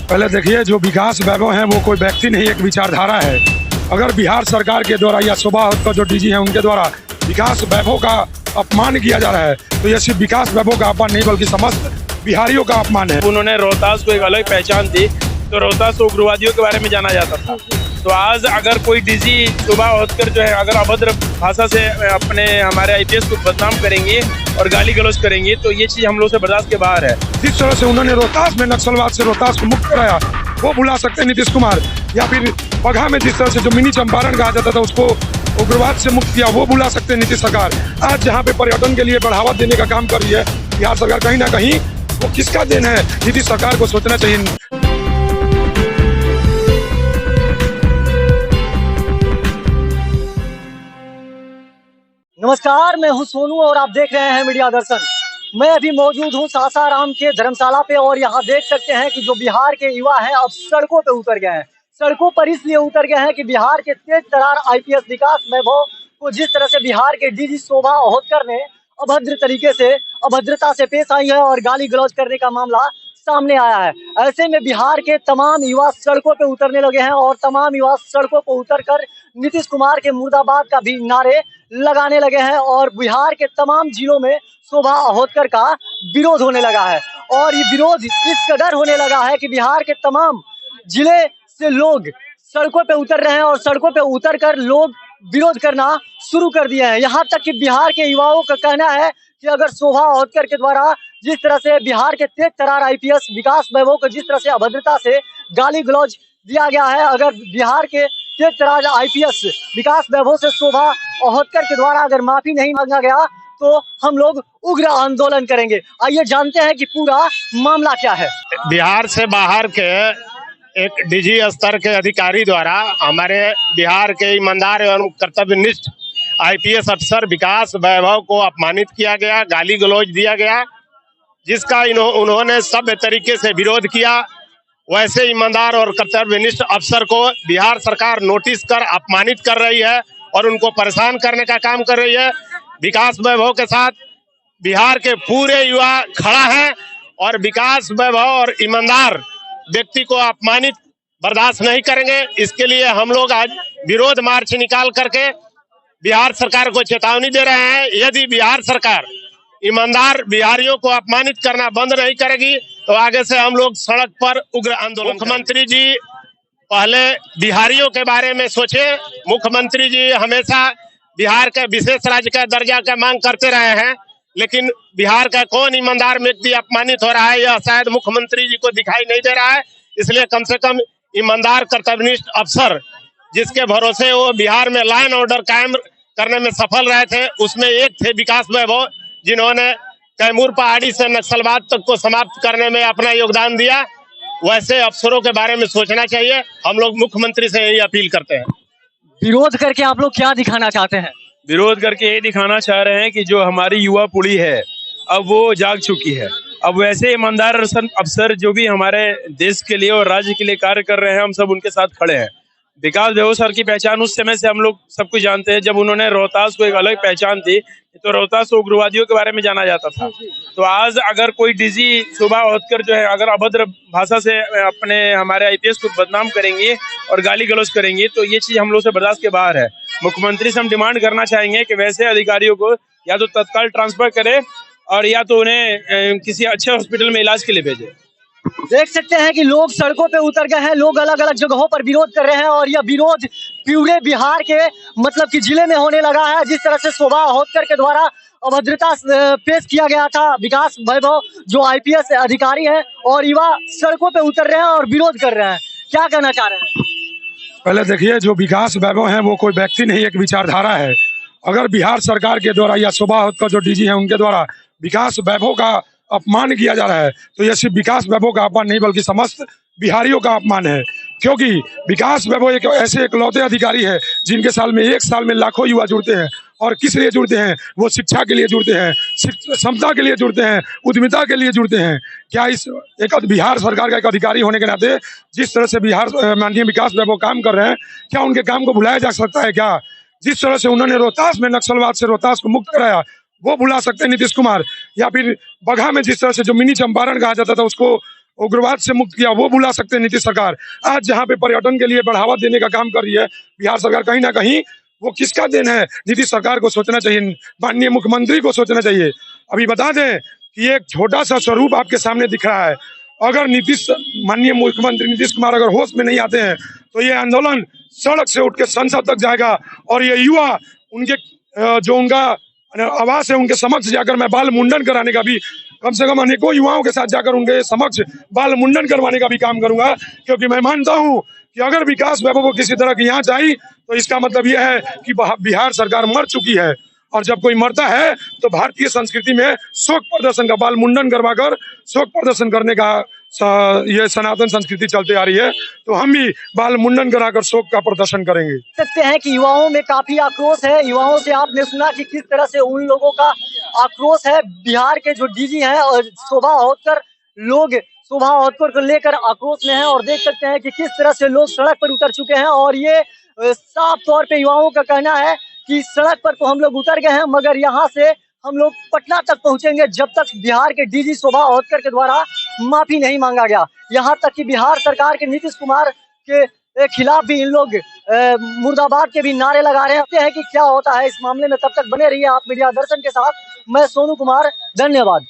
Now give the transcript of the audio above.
पहले देखिए, जो विकास वैभव है वो कोई व्यक्ति नहीं, एक विचारधारा है। अगर बिहार सरकार के द्वारा या शोभा होतकर जो डीजी हैं उनके द्वारा विकास वैभव का अपमान किया जा रहा है, तो यह सिर्फ विकास वैभव का अपमान नहीं बल्कि समस्त बिहारियों का अपमान है। उन्होंने रोहतास को एक अलग पहचान दी, तो रोहतास उग्रवादियों के बारे में जाना जाता था। तो आज अगर कोई डीजी शोभा होतकर जो है अगर अभद्र भाषा से अपने हमारे आईपीएस को बदनाम करेंगी और गाली गलौज करेंगी, तो ये चीज हम लोग से बर्दाश्त के बाहर है। जिस तरह से उन्होंने रोहतास में नक्सलवाद से रोहतास को मुक्त कराया, वो भुला सकते हैं नीतीश कुमार? या फिर बगहा में जिस तरह से जो मिनी चंपारण कहा जाता था उसको उग्रवाद से मुक्त किया, वो भुला सकते हैं नीतीश सरकार? आज जहाँ पे पर्यटन के लिए बढ़ावा देने का काम कर रही है बिहार सरकार, कहीं ना कहीं वो किसका देन है? नीतीश सरकार को सोचना चाहिए। नमस्कार, मैं हूं सोनू और आप देख रहे हैं मीडिया दर्शन। मैं अभी मौजूद हूं सासाराम के धर्मशाला पे और यहां देख सकते हैं कि जो बिहार के युवा हैं अब सड़कों पे उतर गए हैं। सड़कों पर इसलिए उतर गए हैं कि बिहार के तेज तर्रार आईपीएस विकास वैभव को जिस तरह से बिहार के डीजी शोभा होतकर ने अभद्र तरीके से अभद्रता से पेश आई है और गाली गलौज करने का मामला सामने आया है। ऐसे में बिहार के तमाम युवा सड़कों पे उतरने लगे हैं और तमाम युवा सड़कों पर उतरकर नीतीश कुमार के मुर्दाबाद का भी नारे लगाने लगे हैं और बिहार के तमाम जिलों में शोभा होतकर का विरोध होने लगा है। और ये विरोध इस कदर होने लगा है कि बिहार के तमाम जिले से लोग सड़कों पे उतर रहे हैं और सड़कों पे उतरकर लोग विरोध करना शुरू कर दिए हैं। यहाँ तक कि बिहार के युवाओं का कहना है कि अगर शोभा होतकर के द्वारा जिस तरह से बिहार के तेज तर्रार आईपीएस विकास वैभव को जिस तरह से अभद्रता से गाली गलौज दिया गया है, अगर बिहार के तेज तर्रार आईपीएस विकास वैभव से शोभा होतकर के द्वारा अगर माफी नहीं मांगा गया तो हम लोग उग्र आंदोलन करेंगे। आइए जानते हैं कि पूरा मामला क्या है। बिहार से बाहर के एक डीजी स्तर के अधिकारी द्वारा हमारे बिहार के ईमानदार एवं कर्तव्यनिष्ठ आईपीएस अफसर विकास वैभव को अपमानित किया गया, गाली गलौज दिया गया, जिसका उन्होंने सभ्य तरीके से विरोध किया। वैसे ईमानदार और कर्तव्यनिष्ठ अफसर को बिहार सरकार नोटिस कर अपमानित कर रही है और उनको परेशान करने का काम कर रही है। विकास वैभव के साथ बिहार के पूरे युवा खड़ा है और विकास वैभव और ईमानदार व्यक्ति को अपमानित बर्दाश्त नहीं करेंगे। इसके लिए हम लोग आज विरोध मार्च निकाल करके बिहार सरकार को चेतावनी दे रहे हैं। यदि बिहार सरकार ईमानदार बिहारियों को अपमानित करना बंद नहीं करेगी तो आगे से हम लोग सड़क पर उग्र आंदोलन। मुख्यमंत्री जी पहले बिहारियों के बारे में सोचे। मुख्यमंत्री जी हमेशा बिहार के विशेष राज्य का दर्जा का मांग करते रहे हैं, लेकिन बिहार का कौन ईमानदार व्यक्ति अपमानित हो रहा है यह शायद मुख्यमंत्री जी को दिखाई नहीं दे रहा है। इसलिए कम से कम ईमानदार कर्तव्यनिष्ठ अफसर जिसके भरोसे वो बिहार में लॉ एंड ऑर्डर कायम करने में सफल रहे थे, उसमें एक थे विकास वैभव, जिन्होंने कैमूर पहाड़ी से नक्सलवाद तक को समाप्त करने में अपना योगदान दिया। वैसे अफसरों के बारे में सोचना चाहिए। हम लोग मुख्यमंत्री से यही अपील करते हैं। विरोध करके आप लोग क्या दिखाना चाहते हैं? विरोध करके ये दिखाना चाह रहे हैं कि जो हमारी युवा पीढ़ी है अब वो जाग चुकी है। अब वैसे ईमानदार अफसर जो भी हमारे देश के लिए और राज्य के लिए कार्य कर रहे हैं, हम सब उनके साथ खड़े हैं। विकास वैभव सर की पहचान उस समय से हम लोग सब कुछ जानते हैं, जब उन्होंने रोहतास को एक अलग पहचान दी, तो रोहतास उग्रवादियों के बारे में जाना जाता था। तो आज अगर कोई डीजी शोभा होतकर जो है अगर अभद्र भाषा से अपने हमारे आईपीएस को बदनाम करेंगी और गाली गलौज करेंगी, तो ये चीज हम लोग से बर्दाश्त के बाहर है। मुख्यमंत्री से हम डिमांड करना चाहेंगे कि वैसे अधिकारियों को या तो तत्काल ट्रांसफर करे और या तो उन्हें किसी अच्छे हॉस्पिटल में इलाज के लिए भेजे। देख सकते हैं कि लोग सड़कों पे उतर गए हैं, लोग अलग अलग जगहों पर विरोध कर रहे हैं और यह विरोध पूरे बिहार के मतलब कि जिले में होने लगा है। जिस तरह से शोभा होतकर के द्वारा अभद्रता पेश किया गया था विकास वैभव जो आईपीएस अधिकारी हैं, और युवा सड़कों पे उतर रहे हैं और विरोध कर रहे हैं। क्या कहना चाह रहे हैं? पहले देखिए, जो विकास वैभव है वो कोई व्यक्ति नहीं, एक विचारधारा है। अगर बिहार सरकार के द्वारा या शोभा होतकर जो डीजी हैं उनके द्वारा विकास वैभव का अपमान किया जा रहा है, तो यह सिर्फ विकास वैभव का अपमान नहीं बल्कि समस्त बिहारियों का अपमान है। क्योंकि विकास वैभव एक ऐसे इकलौते अधिकारी है जिनके एक साल में लाखों युवा जुड़ते हैं। और किस लिए जुड़ते हैं? वो शिक्षा के लिए जुड़ते हैं, समता के लिए जुड़ते हैं, उद्यमिता के लिए जुड़ते हैं। क्या इस एक बिहार सरकार का एक अधिकारी होने के नाते जिस तरह से बिहार माननीय विकास वैभव काम कर रहे हैं, क्या उनके काम को भुलाया जा सकता है क्या? जिस तरह से उन्होंने रोहतास में नक्सलवाद से रोहतास को मुक्त कराया, वो भुला सकते हैं नीतीश कुमार? या फिर बगहा में जिस तरह से जो मिनी चंपारण कहा जाता था उसको उग्रवाद से मुक्त किया, वो बुला सकते हैं नीतीश सरकार। आज जहाँ पे पर्यटन के लिए बढ़ावा देने का काम कर रही है बिहार सरकार, कहीं ना कहीं वो किसका देन है? नीतीश सरकार को सोचना चाहिए, माननीय मुख्यमंत्री को सोचना चाहिए। अभी बता दें कि एक छोटा सा स्वरूप आपके सामने दिख रहा है। अगर माननीय मुख्यमंत्री नीतीश कुमार अगर होश में नहीं आते हैं तो ये आंदोलन सड़क से उठ के संसद तक जाएगा और ये युवा उनके जो उनका आवास है उनके समक्ष जाकर मैं बाल मुंडन कराने का भी, कम से कम अनेकों युवाओं के साथ जाकर उनके समक्ष बाल मुंडन करवाने का भी काम करूंगा। क्योंकि मैं मानता हूं कि अगर विकास वैभव को किसी तरह की यहाँ चाहिए तो इसका मतलब यह है कि बिहार सरकार मर चुकी है। और जब कोई मरता है तो भारतीय संस्कृति में शोक प्रदर्शन का, बाल मुंडन करवाकर शोक प्रदर्शन करने का ये सनातन संस्कृति चलते आ रही है। तो हम भी बाल मुंडन कराकर शोक का प्रदर्शन करेंगे। सकते हैं कि युवाओं में काफी आक्रोश है। युवाओं से आपने सुना कि किस तरह से उन लोगों का आक्रोश है। बिहार के जो डीजी हैं और शोभा होतकर, लोग शोभा होतकर को लेकर आक्रोश में हैं और देख सकते हैं कि किस तरह से लोग सड़क पर उतर चुके हैं। और ये साफ तौर पे युवाओं का कहना है कि सड़क पर तो हम लोग उतर गए हैं, मगर यहाँ से हम लोग पटना तक पहुंचेंगे जब तक बिहार के डीजी शोभा होतकर के द्वारा माफी नहीं मांगा गया। यहाँ तक कि बिहार सरकार के नीतीश कुमार के खिलाफ भी इन लोग मुर्दाबाद के भी नारे लगा रहे हैं कि क्या होता है इस मामले में। तब तक बने रहिए आप मीडिया दर्शन के साथ। मैं सोनू कुमार, धन्यवाद।